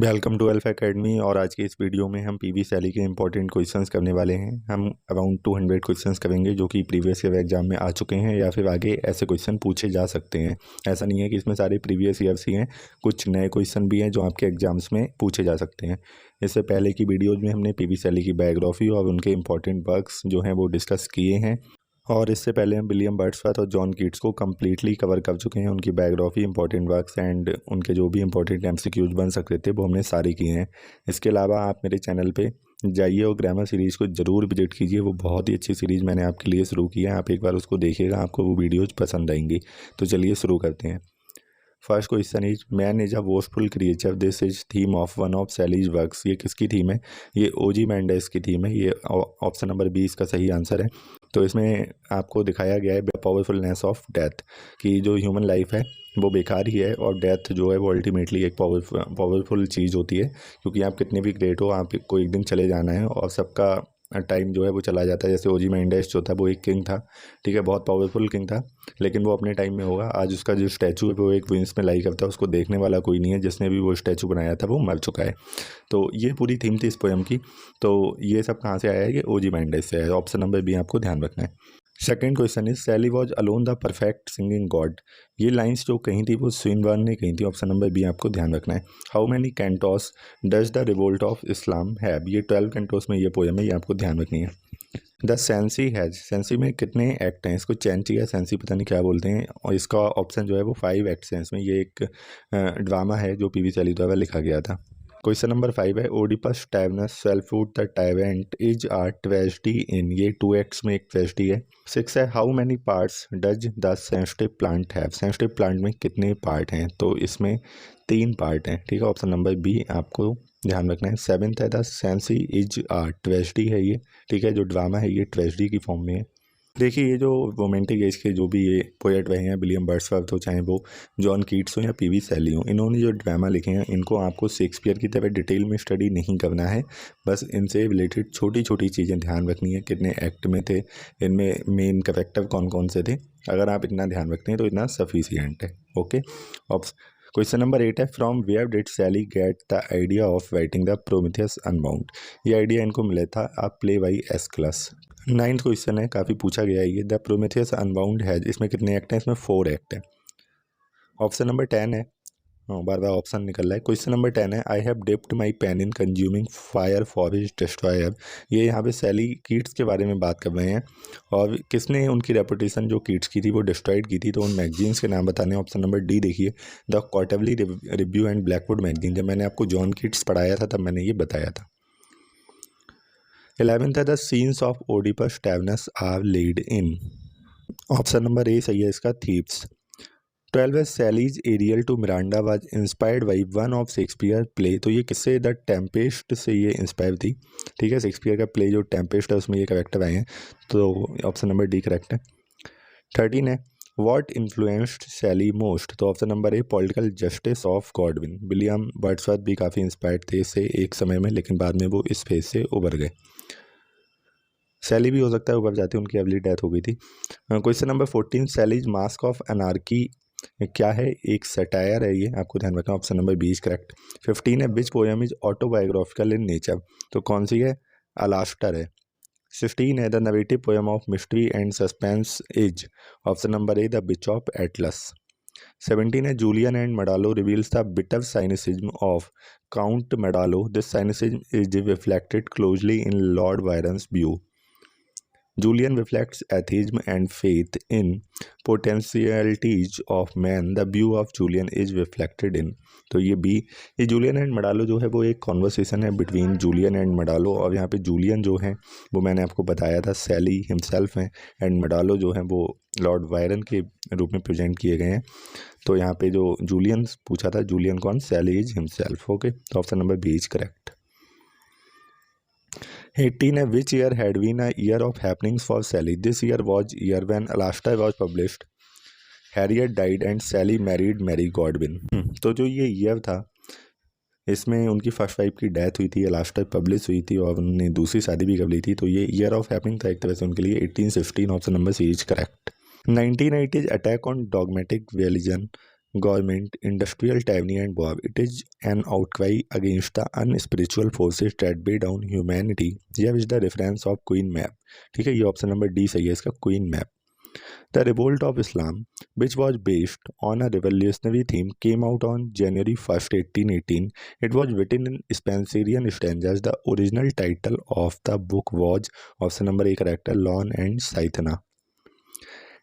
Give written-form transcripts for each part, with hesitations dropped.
Welcome to alpha academy. और आज के इस वीडियो में हम पीवी सैली के इंपॉर्टेंट क्वेश्चंस करने वाले हैं। हम अराउंड 200 क्वेश्चंस करेंगे जो कि प्रीवियस ईयर एग्जाम में आ चुके हैं या फिर आगे ऐसे क्वेश्चन पूछे जा सकते हैं। ऐसा नहीं है कि इसमें सारे प्रीवियस ईयर्स ही हैं, कुछ नए क्वेश्चन भी हैं जो आपके एग्जाम्स में पूछे जा सकते हैं। इससे पहले की वीडियोज़ में हमने पीवी सैली की बायोग्राफी और उनके इंपॉर्टेंट वर्क्स जो हैं वो डिस्कस किए हैं। और इससे पहले हम विलियम वर्ड्सवर्थ और जॉन कीट्स को कम्प्लीटली कवर कर चुके हैं। उनकी बायोग्राफी, इंपॉर्टेंट वर्क्स एंड उनके जो भी इंपॉर्टेंट एमसीक्यूज बन सकते थे वो हमने सारे किए हैं। इसके अलावा आप मेरे चैनल पे जाइए और ग्रामर सीरीज़ को ज़रूर विजिट कीजिए। वो बहुत ही अच्छी सीरीज़ मैंने आपके लिए शुरू की है, आप एक बार उसको देखिएगा, आपको वो वीडियोज़ पसंद आएंगी। तो चलिए शुरू करते हैं। First question is man is a wishful creature, this is theme of one of Shelley's works. ये किसकी थीम है? ये ओजीमाइंडाइस की थीम है। ये ऑप्शन नंबर 20 का सही आंसर है। तो इसमें आपको दिखाया गया है पावरफुलनेस ऑफ डेथ, कि जो ह्यूमन लाइफ है वो बेकार ही है और डेथ जो है वो अल्टीमेटली एक पावरफुल चीज़ होती है। क्योंकि आप कितने भी ग्रेट हो, आपको एक दिन चले जाना है और सबका टाइम जो है वो चला जाता है। जैसे ओजीमाइंडाइस जो था वो एक किंग था, ठीक है, बहुत पावरफुल किंग था, लेकिन वो अपने टाइम में होगा। आज उसका जो स्टैचू है वो एक विंस में लाई करता है, उसको देखने वाला कोई नहीं है। जिसने भी वो स्टैचू बनाया था वो मर चुका है। तो ये पूरी थीम थी इस पोएम की। तो ये सब कहाँ से आया है? ये ओजीमाइंडाइस से है। ऑप्शन नंबर बी आपको ध्यान रखना है। Second question is Sally was alone the perfect singing god. ये लाइंस जो कही थी वो स्विनबर्न ने कही थी। ऑप्शन नंबर बी आपको ध्यान रखना है। How many Cantos does the revolt of Islam have. ये 12 कैंटोस में ये पोएम है, ये आपको ध्यान रखनी है। द सेंसी हैज, सेंसी में कितने एक्ट हैं? इसको चैंची या सेंसी पता नहीं क्या बोलते हैं। और इसका ऑप्शन जो है वो 5 एक्ट्स हैं इसमें। ये एक ड्रामा है जो पीवी सैली द्वारा लिखा गया था। क्वेश्चन नंबर 5 है Oedipus Tyrannus Swellfoot the tyrant is a tragedy in. ये 2 एक्ट्स में एक ट्रेजेडी है। 6 है how many parts does the sensitive plant have. Sensitive plant में कितने पार्ट हैं? तो इसमें 3 पार्ट हैं, ठीक है। ऑप्शन नंबर बी आपको ध्यान रखना है। 7th है the Cenci is a tragedy है ये, ठीक है। जो ड्रामा है ये ट्रेजेडी की फॉर्म में है। देखिए, ये जो रोमांटिक एज के जो भी ये पोएट रहे हैं, विलियम वर्ड्सवर्थ हो, चाहे वो जॉन कीट्स हो या पीवी सैली हो, इन्होंने जो ड्रामा लिखे हैं इनको आपको शेक्सपियर की तरह डिटेल में स्टडी नहीं करना है। बस इनसे रिलेटेड छोटी छोटी चीज़ें ध्यान रखनी है। कितने एक्ट में थे, इनमें मेन कैरेक्टर कौन कौन से थे, अगर आप इतना ध्यान रखते हैं तो इतना सफिशियंट है। ओके। क्वेश्चन नंबर 8 है from where did Shelley get the idea of writing the Prometheus Unbound. ये आइडिया इनको मिला था a play by Aeschylus. 9th question है, काफ़ी पूछा गया है ये। द प्रोमेथियस अनबाउंड हैज, इसमें कितने एक्ट हैं? इसमें 4 एक्ट हैं। ऑप्शन नंबर 10 है, बार बार ऑप्शन निकल रहा है। क्वेश्चन नंबर 10 है I have dipped my pain in consuming fire for his destroyer. ये यहाँ पे सैली कीट्स के बारे में बात कर रहे हैं और किसने उनकी रेपुटेशन जो कीट्स की थी वो डिस्ट्रॉयड की थी। तो उन मैगजीन्स के नाम बताने। ऑप्शन नंबर डी देखिए, the quarterly review and Blackwood magazine. जब मैंने आपको जॉन कीट्स पढ़ाया था तब मैंने ये बताया था। 11th है the scenes of Oedipus Tyrannus are laid in. Option number A सही है इसका, थीव्स। 12 है Shelley's Ariel to Miranda was inspired by one of Shakespeare play. तो ये किससे? द टेम्पेस्ट से ये इंस्पायर थी, ठीक है। शेक्सपियर का प्ले जो टेम्पेस्ट है उसमें ये कैरेक्टर आए हैं। तो ऑप्शन नंबर डी करेक्ट है। 13 है व्हाट इन्फ्लुएंस्ड सैली मोस्ट। तो option number A political justice of Godwin. William Wordsworth भी काफ़ी इंस्पायर्ड थे इससे एक समय में, लेकिन बाद में वो इस फेज से उभर गए। सैली भी हो सकता है उभर जाती, उनकी अर्ली डेथ हो गई थी। Question number 14 सैलीज mask of anarchy क्या है? एक सटायर है, ये आपको ध्यान रखना। Option number 20 correct. 15 है which poem is autobiographical in nature. तो कौन सी है? अलास्टर है। 16 है the narrative poem of mystery and suspense is. Option number A the witch of Atlas. 17 है Julian and Maddalo reveals the bitter cynicism of Count Maddalo. This cynicism is reflected closely in Lord Byron's view. Julian reflects atheism and faith in potentialities of man. The view of Julian is reflected in। तो ये B, ये Julian and मडालो जो है वो एक conversation है between Julian and मडालो। और यहाँ पे जूलियन जो है वो मैंने आपको बताया था सैली हिमसेल्फ हैं, एंड मडालो जो है वो लॉर्ड बायरन के रूप में प्रेजेंट किए गए हैं। तो यहाँ पे जो जूलियन पूछा था, जूलियन कौन? Shelley is himself. ओके, तो option number B is correct. 18 है which year had been a year of happenings for Shelley. This year was year when Alastor was published, Harriet died and Shelley married Mary Godwin. तो जो ये year था इसमें उनकी first wife की death हुई थी, अलास्टर पब्लिश हुई थी और उन्होंने दूसरी शादी भी कर ली थी। तो ये ईयर ऑफ हैपनिंग था एक तरह से उनके लिए। 1816 option number C is correct. 19 it is attack on dogmatic religion government, industrial tyranny and war. It is an outcry against the unspiritual forces that weigh down humanity. Here is the reference of Queen Map. ठीक है, ये option number D सही है इसका, queen map. The Revolt of Islam, which was based on a revolutionary theme, came out on January 1st, 1818. It was written in Spencerian stanzas. The original title of the book was option number A correct है, lawn and साइथना.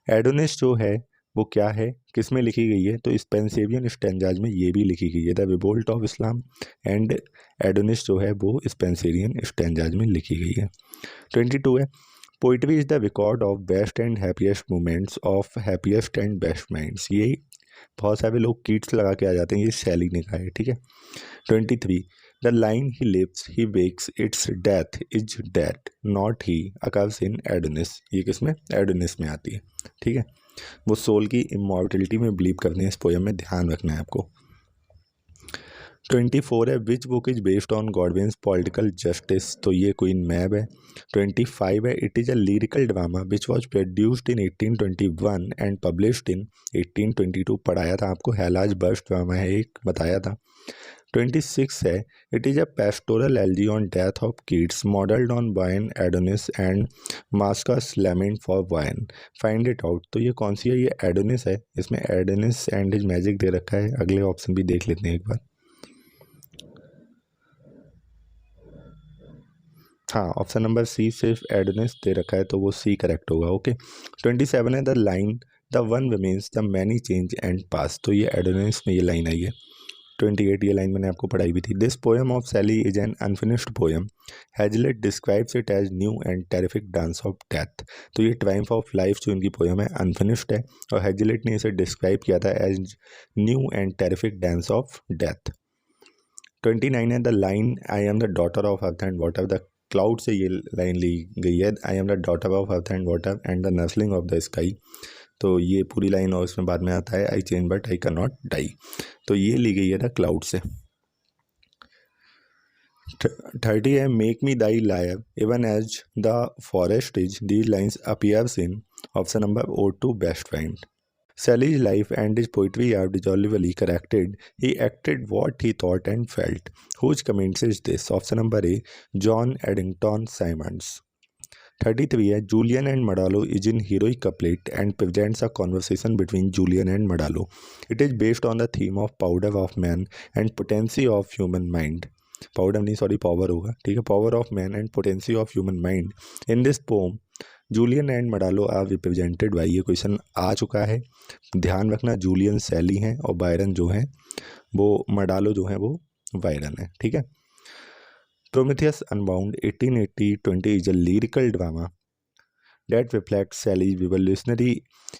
Adonis जो है वो क्या है, किस में लिखी गई है, तो स्पेंसेरियन स्टेंजाज में ये भी लिखी गई है. The revolt of Islam and Adonis जो है वो स्पेंसेरियन स्टेंजाज में लिखी गई है. 22 है, poetry is the record of best and happiest moments of happiest and best minds. ये बहुत सारे लोग कीट्स लगा के आ जाते हैं, ये शैली ने कहा है. ठीक है. 23, the line he lives he wakes its death is death not he occurs in Adonais. ये किसमें, एडोनिस में आती है. ठीक है, वो सोल की इमॉर्टलिटी में बिलीव करते हैं. इस पोएम में ध्यान रखना है आपको. 24 है, which book is based on Godwin's political justice. तो ये क्वीन मैप है. 25 है, it is a lyrical drama which was produced in 1821 and published in 1822. पढ़ाया था आपको, हैलाज बर्स्ट ड्रामा है एक, बताया था. 26 है, it is a pastoral elegy on death of Keats modelled on Bion Adonis and Moschus lament for Bion. Find it out. तो ये कौन सी है, ये एडोनिस है. इसमें एडोनिस एंड हिज मैजिक दे रखा है. अगले ऑप्शन भी देख लेते हैं एक बार. हाँ, ऑप्शन नंबर सी सिर्फ एडोनिस दे रखा है, तो वो सी करेक्ट होगा. ओके. 27 है, the line the one remains the many change and pass. तो ये एडोनिस में ये लाइन आई है. 28, ये लाइन मैंने आपको पढ़ाई भी थी. This poem of Shelley is an unfinished poem. Hazlitt describes it as new and terrific dance of death. तो ये ट्रायम्फ ऑफ लाइफ जो इनकी पोएम है अनफिनिश्ड है, और हैजलेट ने इसे डिस्क्राइब किया था as new and terrific dance of death. 29 है, the line I am the daughter of earth and water. The cloud से ये लाइन ली गई है. I am the daughter of earth and water and the nursling of the sky. तो ये पूरी line, और उसमें बाद में आता है I change but I can not die. तो ये ली गई है द क्लाउड से. 30 है, make me thy lyre even as the forest is. These lines appears in option number ode to best friend. Sally's life and his poetry are resolutely corrected. He acted what he thought and felt. Whose comment is this? Option number A, John Addington Symonds. 33 है, Julian and Madalo is in heroic couplet and presents a conversation between Julian and Madalo. It is based on the theme of power of man and potency of human mind. Power होगा. ठीक है, power of man and potency of human mind. In this poem, Julian and Maddalo are represented by. ये question आ चुका है, ध्यान रखना. Julian सैली हैं और बायरन जो हैं वो मडालो जो हैं वो बायरन है. ठीक है. Prometheus unbound 1880-20 is a lyrical drama that reflects सैलीज revolutionary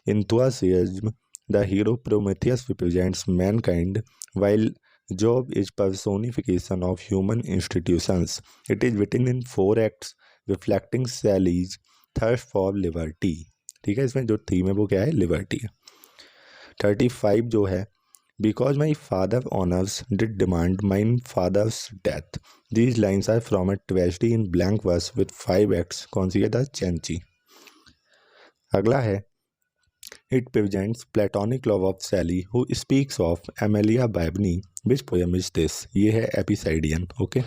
enthusiasm. The hero Prometheus represents mankind while Job is personification of human institutions. It is written in 4 acts reflecting Sally's thirst for liberty. ठीक है, इसमें जो theme है वो क्या है, liberty है. 35 जो है, because my father honours did demand my father's death. These lines are from a tragedy in blank verse with 5 acts. कौन सी है, द चैंची. अगला है, it presents platonic love of Shelley who speaks of Emilia Viviani. Which poem is this. ये है एपिसाइडियन. Okay.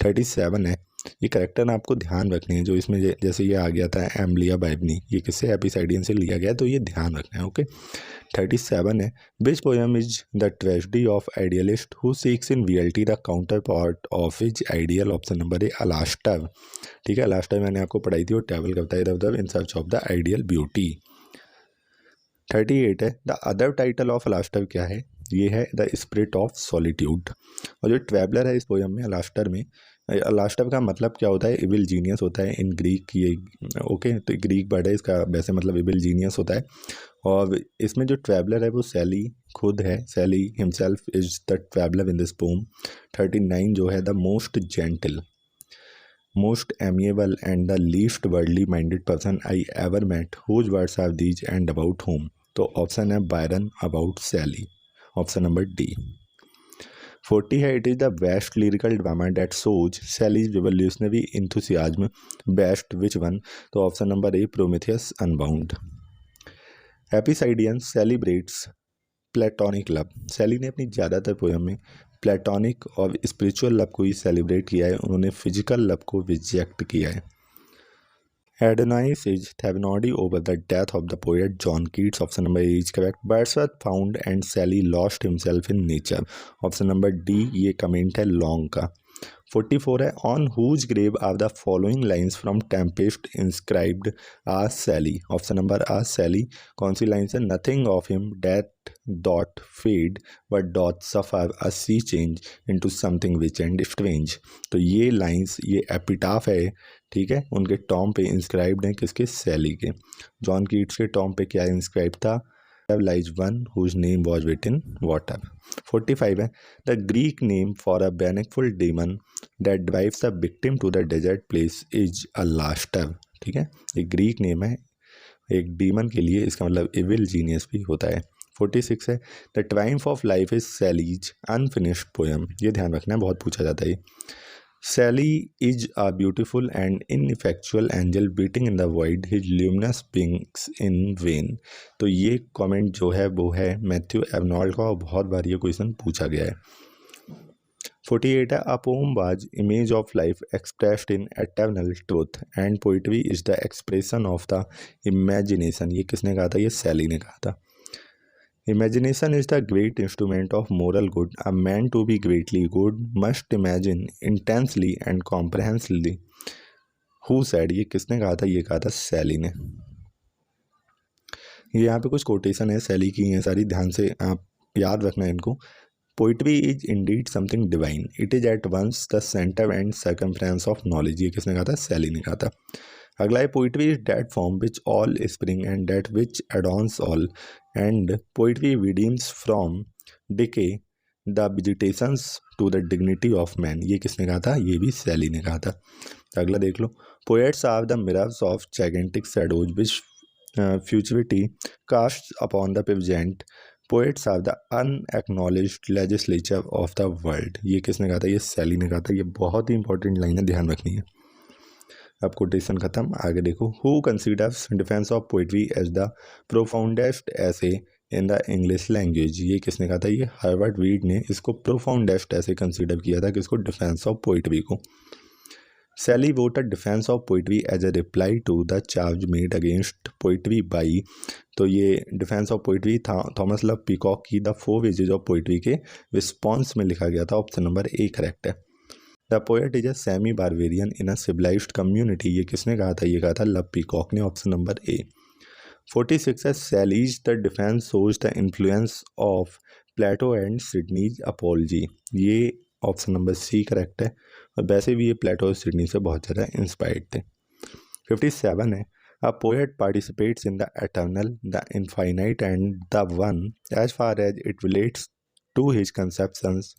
37 है, ये character आपको ध्यान रखने हैं. जो इसमें जैसे ये आ गया था एमलिया बाइबनी, ये किससे, एपिसाइडियन से लिया गया, तो ये ध्यान रखना है. ओके. 37 है, which poem is the tragedy of idealist who seeks in reality the counter part of his ideal. Option number A, Alastor. ठीक है, अलास्टर मैंने आपको पढ़ाई थी, और ट्रैवल करता है इधर उधर in search of the ideal beauty. 38 है, द अदर टाइटल ऑफ अलास्टर क्या है, ये है द स्पिरिट ऑफ सॉलिट्यूड. और जो ट्रैवलर है इस पोएम में, अलास्टर में, अलास्टर का मतलब क्या होता है, इविल जीनियस होता है इन ग्रीक. ये ओके, तो ग्रीक वर्ड है इसका, वैसे मतलब इविल जीनियस होता है. और इसमें जो ट्रैवलर है वो सैली खुद है. Shelley himself is the traveller in this poem. 39 जो है, the most gentle, most amiable and the least worldly minded person I ever met. Whose words are these and about whom. तो option है Byron about Shelley. Option number D. 40 है, it is the best lyrical drama that shows Shelley's revolutionary enthusiasm. Best which one. तो option number A, Prometheus Unbound. Epipsychidion celebrates platonic love. सैली ने अपनी ज़्यादातर poem में platonic और spiritual love को ही celebrate किया है, उन्होंने फिजिकल लव को रिजेक्ट किया है। Adonais is Thévenard over the death of the poet John Keats. Option number A is correct. Wordsworth found and Shelley lost himself in nature. Option number D ये comment है long का। 44 है on whose grave are the following lines from Tempest inscribed A Shelley. Option number A Shelley कौन सी lines है? Nothing of him that doth fade but doth suffer a sea change into something rich and strange. तो ये lines ये epitaph है, ठीक है, उनके टॉम पे इंस्क्राइब्ड हैं, किसके? सैली के। जॉन कीट्स के टॉम पे क्या इंस्क्राइब था? Lies one whose name was written water. 45 है the Greek name for a baneful demon that drives a victim to the desert place is Alastor. ठीक है, एक ग्रीक नेम है एक डीमन के लिए, इसका मतलब इविल जीनियस भी होता है। 46 है the triumph of life is सैलीज unfinished poem. ये ध्यान रखना है, बहुत पूछा जाता है। Sally is a beautiful and ineffectual angel beating in the void his luminous wings in vain। तो ये कमेंट जो है वो है मैथ्यू एर्नोल्ड का और बहुत बार ये क्वेश्चन पूछा गया है। 48 है a poem was image of life expressed in eternal truth and poetry is the expression of the imagination. ये किसने कहा था? ये सैली ने कहा था। Imagination is the great instrument of moral good. A man to be greatly good must imagine intensely and comprehensively. Who said? ये किसने कहा था? ये कहा था सैली ने। ये यहाँ पे कुछ कोटेशन है सैली की, ये सारी ध्यान से आप याद रखना है इनको। Poetry is indeed something divine, it is at once the centre and circumference of knowledge. ये किसने कहा था? सैली ने कहा था। अगला है poetry is that from which all spring and that which adorns all and poetry redeems from decay the visitations to the dignity of man. ये किसने कहा था? ये भी सैली ने कहा था। अगला देख लो, poets are the mirrors of gigantic shadows which futurity cast upon the present. Poets are the unacknowledged legislature of the world. ये किसने कहा था? ये सैली ने कहा था। ये बहुत ही इंपॉर्टेंट लाइन है, ध्यान रखनी है। अब कोटेशन खत्म, आगे देखो। Who considers defence of poetry as the profoundest essay in the English language. ये किसने कहा था? ये हार्वर्ड रीड ने इसको प्रोफाउंडेस्ट ऐसे कंसीडर किया था, किसको? डिफेंस ऑफ पोइट्री को। Shelley wrote a defence of poetry as a reply to the charge made against poetry by. तो ये डिफेंस ऑफ पोइट्री था थॉमस लव पीकॉक की द 4 वेजेज ऑफ पोइट्री के रिस्पॉन्स में लिखा गया था। ऑप्शन नंबर ए करेक्ट है। The poet is a semi barbarian in a civilised community. ये किसने कहा था? ये कहा था लव पीकॉक ने। Option number A. 46 है Shelley's the defence shows the influence of Plato and Sidney's apology. ये ऑप्शन नंबर सी करेक्ट है, और वैसे भी ये प्लेटो और सिडनी से बहुत ज़्यादा इंस्पायर्ड थे। 57 है a poet participates in the eternal the infinite and the one as far as it relates to his conceptions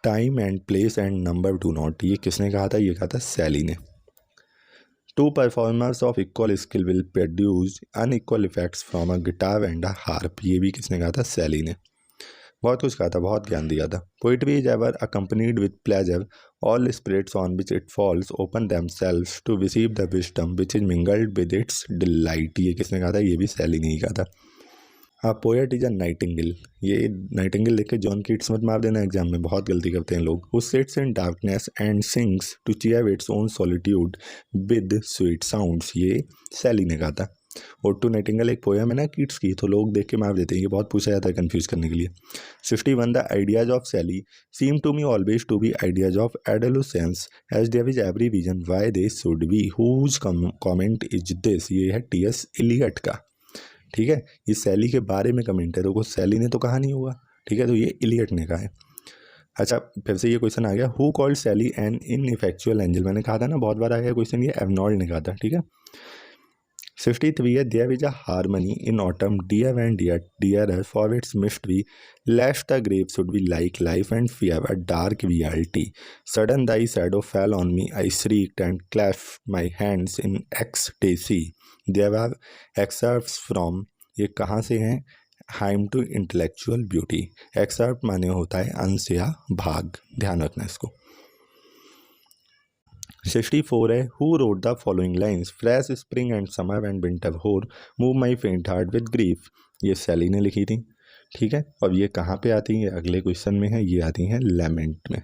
time and place and number do not. ये किसने कहा था? ये कहा था सैली ने। Two performers of equal skill will produce unequal effects from a guitar and a harp. ये भी किसने कहा था? सैली ने। बहुत कुछ कहा था, बहुत ज्ञान दिया था। Poetry is ever accompanied with pleasure all spirits on which it falls open themselves to receive the wisdom which is mingled with its delight. ये किसने कहा था? ये भी सैली ने ही कहा था। हाँ, पोएट इज अ नाइटिंगेल। ये नाइटिंगेल लिख के जॉन कीट्स मत मार देना एग्जाम में, बहुत गलती करते हैं लोग। Who sits in darkness and sings to cheer its own solitude with sweet sounds. ये सैली ने कहा था। और टू नाइटिंगेल एक पोएम है ना कीट्स की, तो लोग देख के मार देते हैं, ये बहुत पूछा जाता है कन्फ्यूज करने के लिए। 61 the ideas of Shelley seem to me always to be ideas of adolescence as there is every reason why they should be. Whose comment is this. ये है टी.एस. इलियट का। ठीक है, ये सैली के बारे में कमेंट है, तो सैली ने तो कहा नहीं होगा, ठीक है, तो ये इलियट ने कहा है। अच्छा, फिर से ये क्वेश्चन आ गया, who called Shelley an ineffectual angel. मैंने कहा था ना, बहुत बार आया क्वेश्चन, ये एर्नोल्ड ने कहा था। ठीक है, 63 है there is a harmony in autumn dear and dear for its mystery lest the grave should be like life and fear a dark reality sudden thy shadow fell on me I shrieked and clasped my hands in ecstasy there are excerpts from. ये कहाँ से हैं? Hymn to intellectual beauty. Excerpt माने होता है अंश या भाग, ध्यान रखना इसको। 64 है who wrote the following lines fresh spring and summer and winter होर मूव माई फेंट हार्ट विद ग्रीफ। ये सैली ने लिखी थी। ठीक है। और ये कहाँ पे आती हैं, अगले क्वेश्चन में है, ये आती हैं लैमेंट में।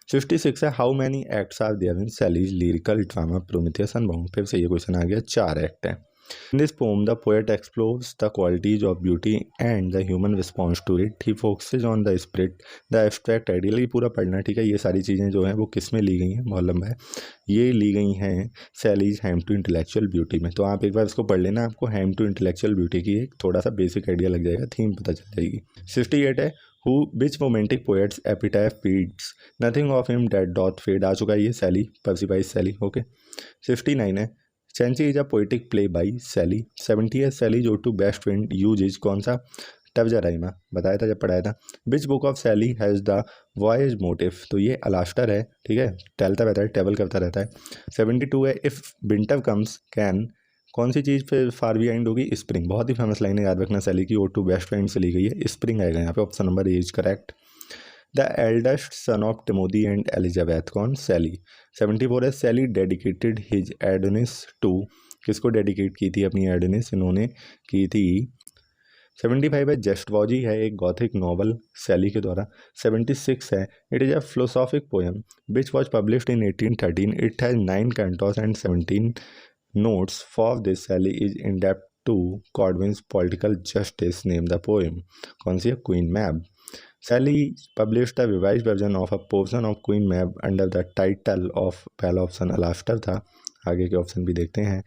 56 है, how many acts are there in Shelley's lyrical drama Prometheus Unbound. फिर से ये क्वेश्चन आ गया, 4 एक्ट है। In this poem, the poet explores the qualities of beauty and the human response to it. He focuses on the spirit, the abstract ideal। ये पूरा पढ़ना, ठीक है। ये सारी चीज़ें जो हैं वो किस में ली गई हैं, बहुत लंबा है, ये ली गई हैं Shelley's hymn to intellectual beauty में। तो आप एक बार इसको पढ़ लेना, आपको हैम टू इंटेलेक्चुअल ब्यूटी की एक थोड़ा सा बेसिक आइडिया लग जाएगा, थीम पता चल जाएगी। 68 है, who which romantic poets epitaph reads nothing of him that doth fade. आ चुका है ये सैली, पर्सिफाइज सैली, ओके। 59 है, Cenci is a poetic play by Shelley. 70 है, सैली जो two best friend use is कौन सा, टवजा राइमा, बताया था जब पढ़ाया था। Which book of Shelley has the voyage motive, तो ये अलास्टर है, ठीक है, टहलता रहता है, ट्रेवल करता रहता है। 72 है, इफ़ विंटर कम्स कैन, कौन सी चीज़ फिर फार बिहाइंड होगी, स्प्रिंग। बहुत ही फेमस लाइन है, याद रखना, सैली की ओ टू बेस्ट फ्रेंड से ली गई है, स्प्रिंग आएगा यहाँ पे, option number A is correct. The eldest son of Timothy and Elizabeth, कौन, सैली। 74 है, Shelley dedicated his Adonis to, किसको डेडिकेट की थी अपनी एडोनिस, इन्होंने की थी। 75 है, जस्टवॉजी है एक गॉथिक नॉवल सैली के द्वारा। 76 है, it is a philosophic poem which was published in 1813। It has 9 Cantos and 17 notes for this Sally is in depth to Godwin's political justice। Name the poem, कौन सी है, Queen Mab। Sally published a revised version of a portion of Queen Mab under the title of, पहला option अलास्टर था, आगे के option भी देखते हैं।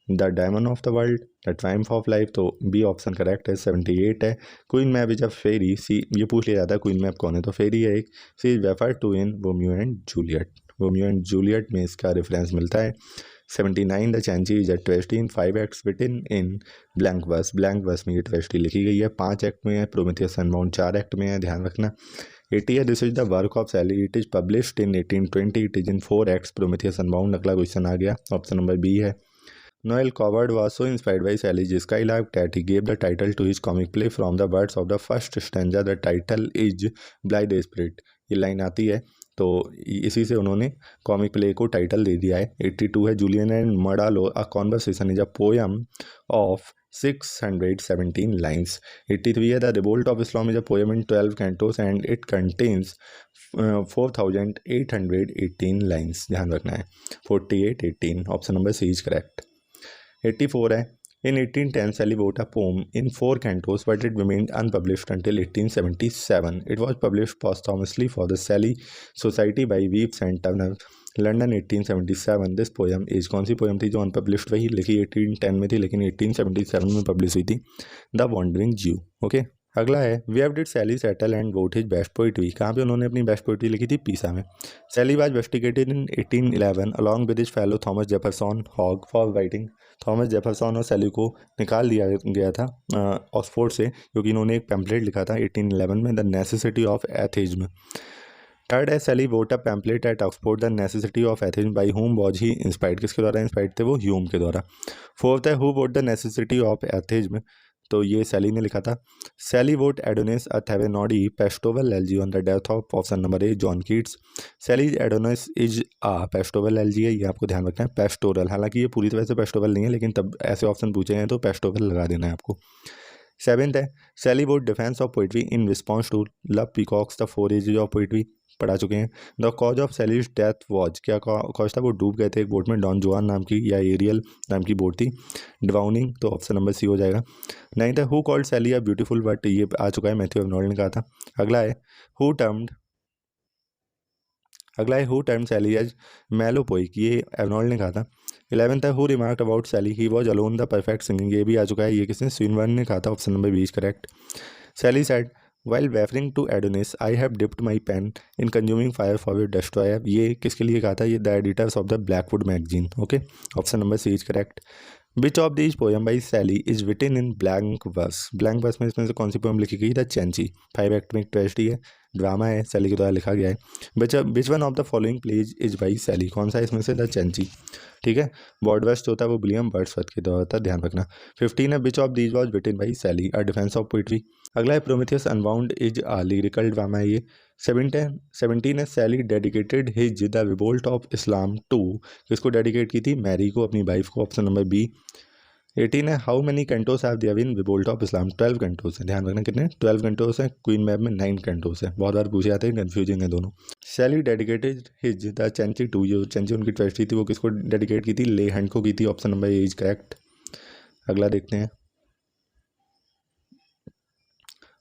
The diamond of the world, the triumph of life, तो बी ऑप्शन करेक्ट है। 78 है, क्वीन मैब इज अ फेरी। सी, ये पूछ लिया जाता है क्वीन मैब कौन है, तो फेरी है एक। She is refer to in Romeo and Juliet, Romeo and Juliet में इसका रेफरेंस मिलता है। 79 the Cenci is a tragedy इन 5 acts written in blank verse, blank verse में ये ट्रेस्टी लिखी गई है, 5 एक्ट में है। प्रोमेथियस अनबाउंड 4 एक्ट में है, ध्यान रखना। 80 है, this is the work of Shelley, it is published in 1820, it is in 4 acts. Prometheus Unbound अगला क्वेश्चन आ गया, ऑप्शन नंबर बी है। Noel Coward was so inspired by Sally's Skylab that he gave the title to his comic play from the words of the first stanza। The title is Blithe Spirit। ये line आती है, तो इसी से उन्होंने comic play को title दे दिया है। 82 है, Julian and Maddalo a conversation is a poem of 617 lines. 83 है, the revolt of Islam is a poem in 12 cantos and it contains 4818 lines, ध्यान रखना है। 4818, option number C is correct. 84 है, in 1810 Sally wrote a poem in 4 cantos but it remained unpublished until 1877। It was published posthumously for the Sally Society by Weeps and Turner, London 1877। This poem is, कौन सी poem थी जो unpublished, वही लिखी 1810 में थी लेकिन 1877 में पब्लिश हुई थी, द वॉन्डरिंग ज्यू, ओके। अगला है, where did Shelley settle and wrote his best poetry, कहाँ पे उन्होंने अपनी बेस्ट पोइट्री लिखी थी, पीसा में। Shelley was rusticated in 1811 along with his fellow Thomas Jefferson Hogg for writing. Thomas Jefferson और सैली को निकाल दिया गया था ऑक्सफोर्ड से, क्योंकि इन्होंने एक पैम्पलेट लिखा था 1811 में, the necessity of atheism. Third है, Shelley wrote a pamphlet at Oxford the necessity of atheism by whom was he inspired, किसके द्वारा इंस्पायर्ड थे वो, ह्यूम के द्वारा। फोर्थ है, who wrote the necessity of atheism, तो ये सैली ने लिखा था। Shelley wrote Adonais a threnody pastoral elegy on the death of, option number A John Keats. Shelley Adonais is a pastoral elegy है, ये आपको ध्यान रखना है, पेस्टोरल, हालांकि ये पूरी तरह से पेस्टोवल नहीं है लेकिन तब ऐसे ऑप्शन पूछे हैं तो पेस्टोवल लगा देना है आपको। 7th है, Shelley wrote defence of poetry in response to Love Peacock's the 4 ages of poetry, पढ़ा चुके हैं। The cause of Shelley's death was, क्या कॉज था, वो डूब गए थे एक बोट में, डॉन जुआन नाम की या एरियल नाम की बोट थी, ड्राउनिंग, तो ऑप्शन नंबर सी हो जाएगा। 9th है, who called Shelley a beautiful, but ये आ चुका है, मैथ्यू आर्नोल्ड ने कहा था। अगला है, who termed Shelley as melopoeic, ये आर्नोल्ड ने कहा था। 11th है, who remarked about Shelley he was alone the perfect singing, ये भी आ चुका है, ये किसने, स्विनबर्न ने कहा था, option number B is correct. Shelley said while referring to Adonis, I have dipped my pen in consuming fire for your destroyer। ये किसके लिए कहा था, ये the editors of the Blackwood magazine, okay, option number C is correct. Which of this poem by Shelley is written in blank verse, blank verse में इसमें से कौन सी पोएम लिखी गई, द चैंची। 5 एक्ट में एक ट्रेजेडी है, ड्रामा है, सैली के द्वारा लिखा गया है। Which one of the following plays is by Shelley, कौन सा इसमें से, द चैंची, ठीक है। वर्ड्सवर्थ होता है वो विलियम वर्ड्सवर्थ के द्वारा होता है, ध्यान रखना। 15 है, which of these was written by Shelley, a defence of poetry. अगला है, Prometheus unbound is a lyrical drama है ये। 17 है, Shelley dedicated his the revolt of Islam to, किसको डेडिकेट की थी, मैरी को, अपनी वाइफ को, ऑप्शन नंबर बी 18 है how many cantos have there been revolt of Islam, 12 cantos हैं, ध्यान रखना कितने 12 कैंटोस हैं, क्वीन मैप में 9 कैंटोस हैं, बहुत बार पूछे जाते हैं, कन्फ्यूजिंग है दोनों। शैली डेडिकेटेड हिज द चैंची टू, जो चैंची उनकी ट्रेस्टी थी वो किसको डेडिकेट की थी, ले हैंड को की थी, option number A is correct. अगला देखते हैं,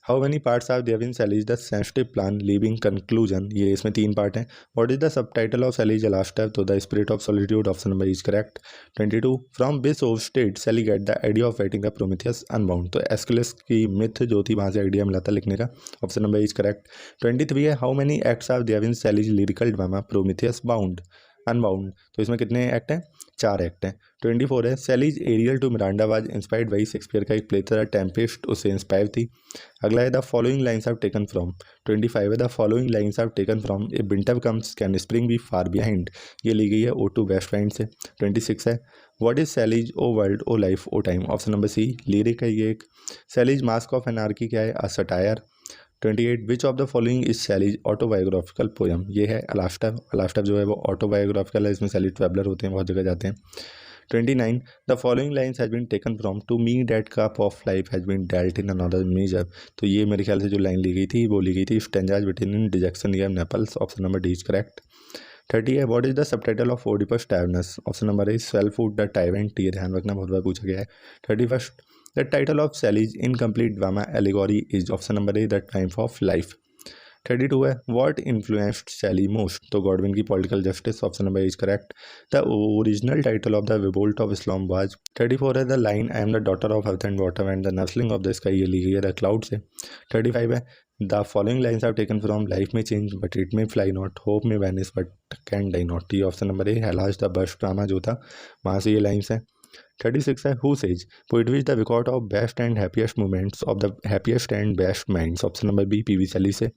how many parts are there in Shelley's the sensitive plant leaving conclusion, ये इसमें 3 पार्ट हैं। What is the sub title of Shelley's Alastor, तो the spirit of solitude, option number is correct. 22 from which source state Shelley get the idea of writing the Prometheus unbound, तो Aeschylus की myth जो थी वहाँ से idea मिला था लिखने का, ऑप्शन नंबर इज करेक्ट। 23 है how many acts are there in Shelley's lyrical drama Prometheus bound unbound, तो इसमें कितने एक्ट हैं, 4 एक्ट हैं। 24 है Shelley's Ariel to Miranda was inspired by Shakespeare का एक प्ले था टेम्पेस्ट, उससे इंस्पायर थी। अगला है the following lines have taken from, 25 है the following lines have taken from a winter comes can spring be far behind, ये ली गई है O2 वेस्ट वाइंड से। 26 है what is Shelley's O world O life O time, option number C lyric है ये एक। सैलीज मास्क ऑफ एनार्की क्या है, a satire. 28 which of the following is Shelley's autobiographical poem, ये है अलास्टव, अलास्टव जो है वो ऑटोबायोग्राफिकल है, इसमें सैली ट्रैवलर होते हैं, बहुत जगह जाते हैं। 29 the following lines has been taken from to me that cup of life has been dealt in another measure, तो ये मेरे ख्याल से जो लाइन ली गई थी वो ली गई थी स्टेंजाज बिटवीन इन डिजेक्शन या Naples, option number D is correct. 30 है what is the subtitle of Oedipus Tyrannus, option number A Swellfoot the tyrant, ये ध्यान रखना बहुत बार पूछा गया है। 31 the title of Shelley's incomplete drama allegory is, option number A the triumph of life. 32 है व्हाट इन्फ्लुएंस्ड सैली मोस्ट, तो गॉडविन की political justice, option number is correct. The original title of the revolt of Islam was. 34 है the line I am the daughter of earth and water and the nursling of the sky, ये ली गई है the cloud से। 35 है the following lines are taken from life may change but it may fly not, hope may vanish but can die not, ये option number A Hellas the burst drama जो था वहाँ से ये लाइन्स हैं। 36 है who says poetry is the record of best and happiest moments of the happiest and best minds, option number B P B Shelley से।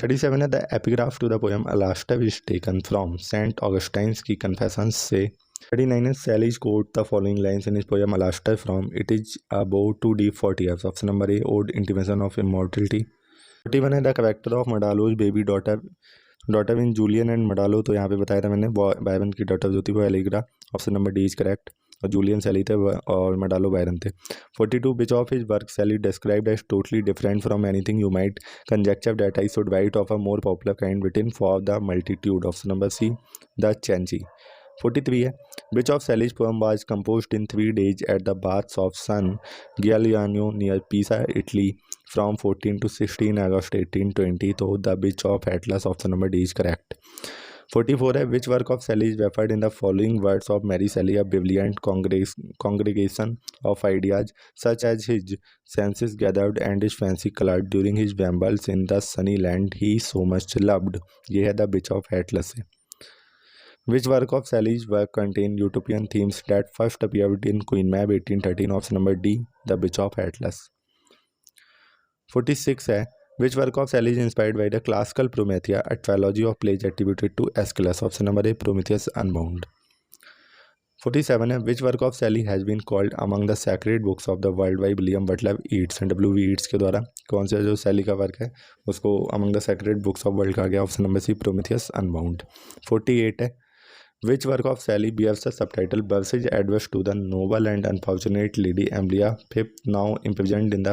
37 है the epigraph to the poem Alastor is taken from Saint Augustine's की confessions से। 39 है Shelley's quote the following lines in his poem Alastor from it is about too deep for tears, option number A ode intimation of immortality. 41 है the character of Maddalo's baby daughter in Julian and Maddalo, तो यहाँ पे बताया था मैंने Byron की daughter जो थी वो Allegra, option number D is correct, और जूलियन सैली थे और मडालो बायरन थे। 42 which of his work Shelley described as totally different from anything you might conjecture that I should write of a more popular kind written for the multitude, option number C the Cenci. 43 है which of Shelley's poem was composed in 3 days at the baths of San Giuliano near पीसा Italy from 14 to 16 August 1820, तो the witch of Atlas, option number D is correct. 44 है which work of Shelley is referred in the following words of Mary Shelley a brilliant congregation of ideas such as his senses gathered and his fancy colored during his rambles in the sunny land he so much loved, ये है the witch of Atlas से। Which work of Sally's work contain utopian themes that first appeared in Queen Mab 1813, option number D the Bitch of Atlas। 46 है which work of Sally is inspired by the classical Promethea, a trilogy of plays attributed to Aeschylus, option number A Prometheus Unbound। 47 है which work of Sally has been called among the sacred books of the world by William Butler Yeats and W.V. Yeats के द्वारा कौन सा जो सैली का work है उसको among the sacred books of world कहा गया, option number C Prometheus Unbound। 48 है which work of Sally bears the subtitle Verses Adverse to the Noble and Unfortunate Lady Amelia Fifth, now imprisoned in the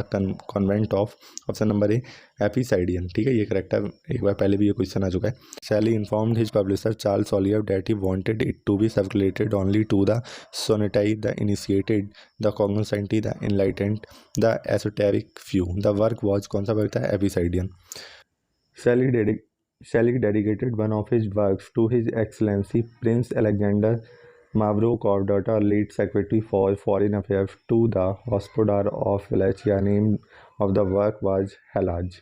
convent of, option number A Epipsychidion, ठीक है ये correct है, एक बार पहले भी ये question आ चुका है। Sally informed his publisher Charles Oliver that he wanted it to be circulated only to the sonnetii, the initiated, the cognoscenti, the enlightened, the esoteric few। The work was, कौन सा वर्क था, एपिसाइडियन। Sally dedicated one of his works to His Excellency Prince Alexander Mavrocordato, late Secretary for Foreign Affairs, to the Hospodar of Wallachia. Name of the work was Helage।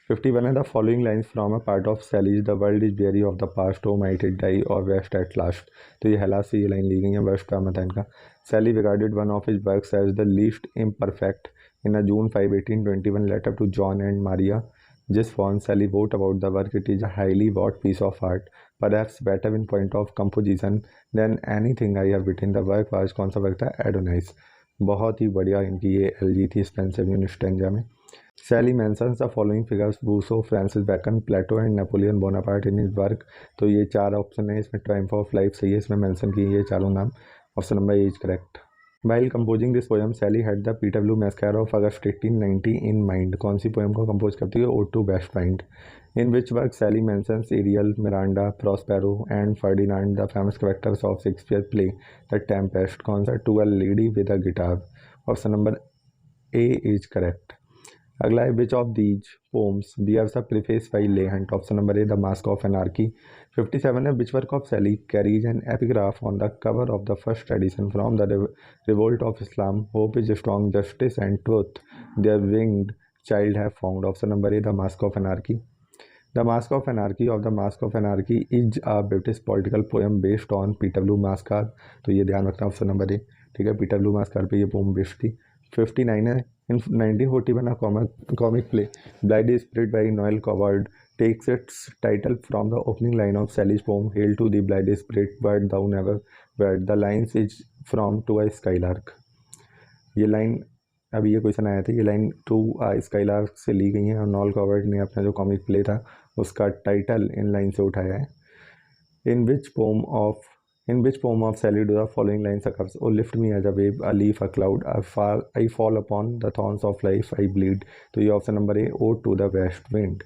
51 है the following lines from a part of Sally's The world is weary of the past, oh might it die or rest at last, तो ये हेलाज से ये line ली गई है, worst drama था इनका। Sally regarded one of his works as the least imperfect in a June 5, 1821 letter to John and Maria Gisborne. Sally wrote about the work, it is a highly wrought piece of art, perhaps better in point of composition than anything I have written। The work was, कौन सा work था, Adonais, बहुत ही बढ़िया इनकी ये LG थी Spencer stanza में। Sally mentions the following figures Rousseau, Francis Bacon, Plato and Napoleon Bonaparte in his work, तो ये 4 ऑप्शन है इसमें, ट्रायम्फ ऑफ लाइफ सही है, इसमें मेंशन किए ये चारों नाम, option number A is correct. While composing this poem, Sally had the P.W. massacre of August 1890 in mind. कौन सी poem को compose करती है? Ode to West Point. In which work Sally mentions Ariel, Miranda, Prospero, and Ferdinand, the famous characters of Shakespeare play The Tempest. कौन सा? To a lady with a guitar. Option number A is correct. अगला है which of these poems bears a preface by Leigh Hunt. Option number A the mask of anarchy. 57 है which work of Shelley carries an epigraph on the cover of the first edition from the revolt of Islam hope is strong justice and truth their winged child have found. Option number A the mask of anarchy. The mask of anarchy of the mask of anarchy is a British political poem based on Peterloo massacre. तो ये ध्यान रखना option number ए. ठीक है, PW मास्कार पे ये pome based थी. 59 है in 1941 a comic play Bloody Spirit by Noel Coward takes its title from the opening line of Sally's poem Hail to the Bloody Spirit but thou never wed. The lines is from To a Skylark. ये line अभी ये question आया था, ये line to uh skylark से ली गई है और नॉल कॉवर्ड ने अपना जो कॉमिक प्ले था उसका टाइटल इन लाइन से उठाया है. In which poem of Sally do the following lines occurs? Oh, lift me as a wave, a leaf, a cloud, I fall upon the thorns of life, I bleed. तो ये option number A Ode to the West Wind.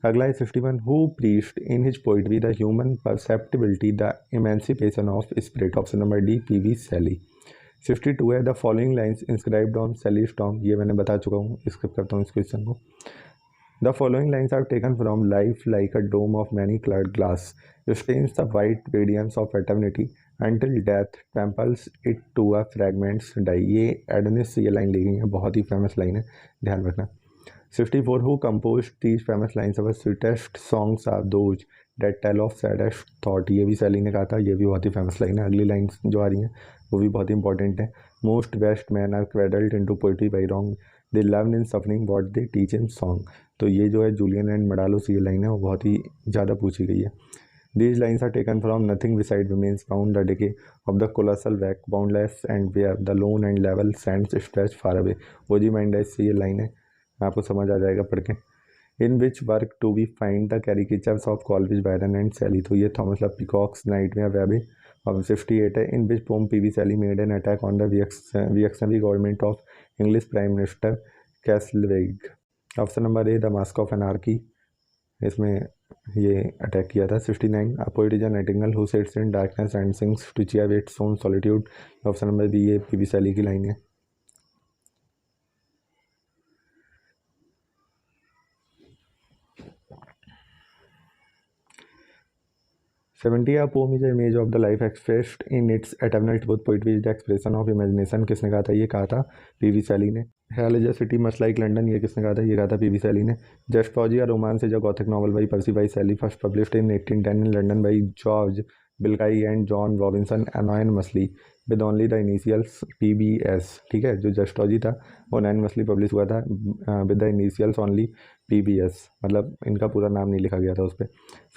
अगला है 51. Who preached in his poetry the human perceptibility, the emancipation of spirit? Option number D P.V. Shelley. 52 है the following lines inscribed on Sally's tomb. ये मैंने बता चुका हूँ, skip करता हूँ इस क्वेश्चन को. The following lines are taken from Life like a dome of many colored glass stains the white radiance of eternity until death tramples it to a fragments die. ये एडनिस से ये लाइन ली गई है, बहुत ही फेमस लाइन है, ध्यान रखना. 64. Who composed these famous lines of sweetest songs are those that tell of saddest thought. ये भी सैली ने कहा था, ये भी बहुत ही फेमस लाइन है. अगली लाइन जो आ रही है वो भी बहुत ही इंपॉर्टेंट है. Most West men are cradled into poetry by wrong. They learn in suffering what they teach in song. तो ये जो है जूलियन एंड मडालो से ये लाइन है वो बहुत ही ज़्यादा पूछी गई है. These lines are taken from Nothing Beside Remains Found, the decay of the colossal wreck, boundless and where the lone and level sands stretch far away. ओजी माइंडाइस से ये लाइन है, आपको समझ आ जाएगा पढ़ के. In which work do we find the caricatures of Coleridge, Byron and Shelley? तो ये थॉमस लव पीकॉक्स नाइटमेयर वैबे. और 58 है in which poem P.V. Shelley made an attack on the reactionary government of English Prime Minister Castlereagh. Option number A the mask of anarchy, इसमें ये attack किया था. 69. A poet is a nightingale who sits in darkness and sings to cheer its own solitude. Option number B ये P.V. Shelley की line है. 70. A poem is an image of the life expressed in its eternal truth. Poetry is the expression of imagination. किसने कहा था? ये कहा था P.V. Shelley ने. Hell is a city much like London. ये किसने कहा था? ये कहा था P.V. Shelley ने. Just Fauji, a romance is a gothic novel by Percy Bysshe Shelley, first published in 1810 in London by George Bilkey and John Robinson anonymously with only the initials P.B.S. ठीक है, जो just फौजी था वो anonymously publish हुआ था with the initials only P.B.S. मतलब इनका पूरा नाम नहीं लिखा गया था उस पर.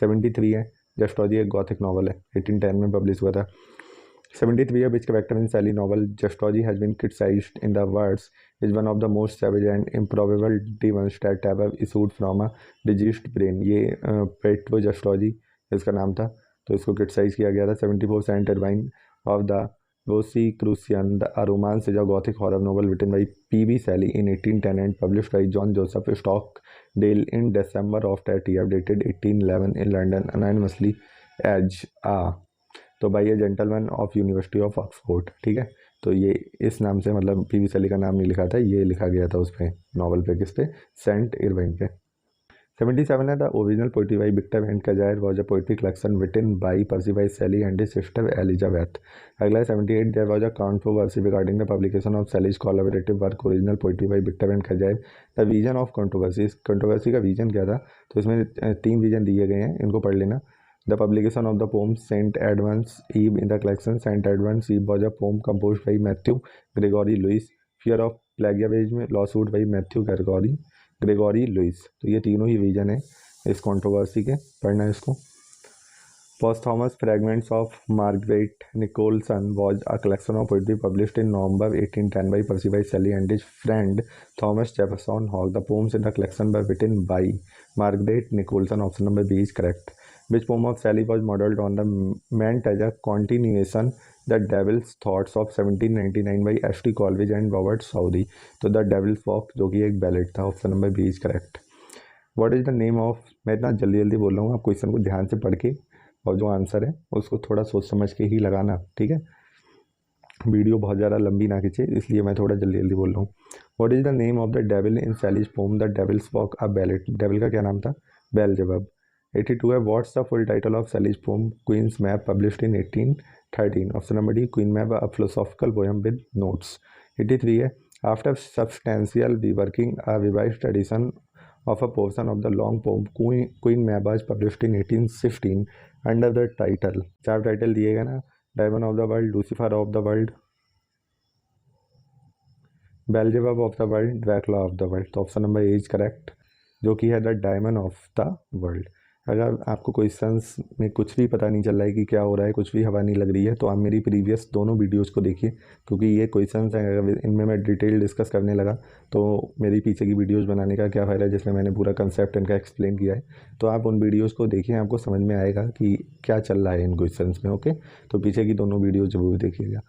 73 है जस्ट फौजी एक गॉथिक नॉवल है, 1810 में पब्लिश हुआ था. 73 है which character in Shelley novel Zastrozzi has been criticised in the words is one of the most savage and improbable demons that have issued from a diseased brain. ये Pietro Zastrozzi इसका नाम था, तो इसको criticise किया गया था. 74 Saint Irvyne of the Rosicrucian the romance is a Gothic horror novel written by P.V. Shelley in 1810 and published by John Joseph Stockdale in December of that year, dated 1811 in London anonymously as a तो by A gentleman of university of Oxford. ठीक है, तो ये इस नाम से मतलब P.V. Shelley का नाम नहीं लिखा था, ये लिखा गया था उस पर नावल पे, किस पे? सेंट इरवाइन पे. 77 है the original poetry by Victor and Cazire was a poetry collection written by Percy by Shelley and his sister Elizabeth. अगला है 78. There was a controversy regarding the publication of Shelley's collaborative work original poetry by Victor and Cazire. The reason of controversy, इस controversy का reason क्या था? तो इसमें 3 reason दिए गए हैं, इनको पढ़ लेना. The publication of the poem Saint Edmund's Eve in the collection Saint Edmund's Eve was a poem composed by Matthew Gregory Lewis. Fear of plagiarism lawsuit by Matthew Gregory Lewis. तो ये तीनों ही reason है इस controversy के, पढ़ना है इसको. Posthumous Fragments of Margaret Nicholson was a collection of poetry published in November 1810 by Percy Bysshe Shelley and his friend Thomas Jefferson Hall. The poems in the collection were written by Margaret Nicholson. Option number B is correct. Which poem of Shelley was modelled on the meant as a continuation the devil's thoughts of 1799 by S T. Coleridge and Robert Southey. तो the devil's walk जो कि एक ballad था, option number B is correct. What is the name of, मैं इतना जल्दी जल्दी बोल रहा हूँ, आप क्वेश्चन को ध्यान से पढ़ के और जो आंसर है उसको थोड़ा सोच समझ के ही लगाना, ठीक है। वीडियो बहुत ज़्यादा लंबी ना खींचे, इसलिए मैं थोड़ा जल्दी जल्दी बोल रहा हूँ। What is the name of the devil in Shelley's poem the devil's walk a ballad. Devil का क्या नाम था? बेल्जेबब। 82 है, what's the full title of Shelley's poem Queen's Mab published in 1813। Option number D Queen Mab a philosophical poem with notes. 83 है, after substantial reworking a revised edition of a portion of the long poem Queen Mab was published in 1816 under the title, चार title दिए गए ना, diamond of the world, Lucifer of the world, Beelzebub of the world, Dracula of the world. तो option number A is correct, जो कि है the diamond of the world. अगर आपको क्वेश्चंस में कुछ भी पता नहीं चल रहा है कि क्या हो रहा है, कुछ भी हवा नहीं लग रही है, तो आप मेरी प्रीवियस दोनों वीडियोस को देखिए, क्योंकि ये क्वेश्चंस हैं, अगर इनमें मैं डिटेल डिस्कस करने लगा तो मेरी पीछे की वीडियोस बनाने का क्या फ़ायदा है, जिसमें मैंने पूरा कंसेप्ट इनका एक्सप्लेन किया है। तो आप उन वीडियोज़ को देखिए, आपको समझ में आएगा कि क्या चल रहा है इन क्वेश्चंस में। ओके, तो पीछे की दोनों वीडियोज़ जरूर देखिएगा।